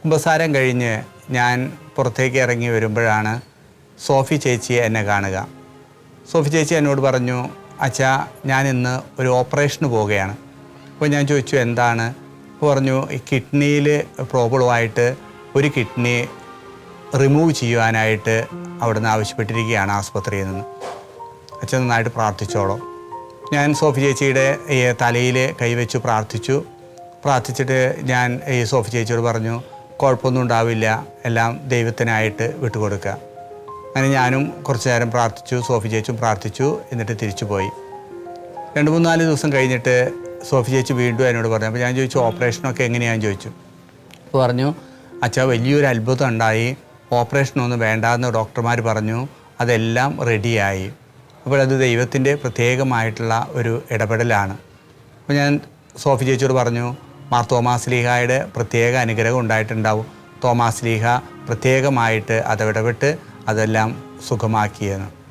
കുമ്പസാരം കഴിഞ്ഞ് ഞാൻ പുറത്തേക്ക് ഇറങ്ങി വരുമ്പോഴാണ് സോഫി ചേച്ചി എന്നെ കാണുക. സോഫി ചേച്ചി എന്നോട് പറഞ്ഞു, അച്ഛാ, ഞാൻ ഇന്ന് ഒരു ഓപ്പറേഷന് പോവുകയാണ്. അപ്പോൾ ഞാൻ ചോദിച്ചു എന്താണ്? പറഞ്ഞു, ഈ കിഡ്നിയിൽ പ്രോബ്ലമായിട്ട് ഒരു കിഡ്നി റിമൂവ് ചെയ്യുവാനായിട്ട് അവിടുന്ന് ആവശ്യപ്പെട്ടിരിക്കുകയാണ് ആസ്പത്രിയിൽ നിന്ന്. അച്ഛൻ നന്നായിട്ട് പ്രാർത്ഥിച്ചോളൂ. ഞാൻ സോഫി ചേച്ചിയുടെ തലയിൽ കൈവച്ച് പ്രാർത്ഥിച്ചിട്ട് ഞാൻ ഈ സോഫി ചേച്ചിയോട് പറഞ്ഞു, കുഴപ്പമൊന്നും ഉണ്ടാവില്ല, എല്ലാം ദൈവത്തിനായിട്ട് വിട്ടുകൊടുക്കുക. അങ്ങനെ ഞാനും കുറച്ച് നേരം പ്രാർത്ഥിച്ചു, സോഫി ചേച്ചിയും പ്രാർത്ഥിച്ചു, എന്നിട്ട് തിരിച്ചു പോയി. 2-3-4 ദിവസം കഴിഞ്ഞിട്ട് സോഫി ചേച്ചി വീണ്ടും എന്നോട് പറഞ്ഞു. അപ്പോൾ ഞാൻ ചോദിച്ചു, ഓപ്പറേഷനൊക്കെ എങ്ങനെയാണെന്ന് ചോദിച്ചു. അപ്പോൾ പറഞ്ഞു, അച്ഛാ, വലിയൊരു അത്ഭുതം ഉണ്ടായി, ഓപ്പറേഷനൊന്നും വേണ്ടാന്ന് ഡോക്ടർമാർ പറഞ്ഞു, അതെല്ലാം റെഡിയായി. അപ്പോൾ അത് ദൈവത്തിൻ്റെ പ്രത്യേകമായിട്ടുള്ള ഒരു ഇടപെടലാണ്. അപ്പോൾ ഞാൻ സോഫി ചേച്ചിയോട് പറഞ്ഞു, മാർ തോമാസ് ലീഹായുടെ പ്രത്യേക അനുഗ്രഹം ഉണ്ടായിട്ടുണ്ടാവും, തോമാസ് ലീഹ പ്രത്യേകമായിട്ട് അതിടപെട്ട് അതെല്ലാം സുഖമാക്കിയെന്ന്.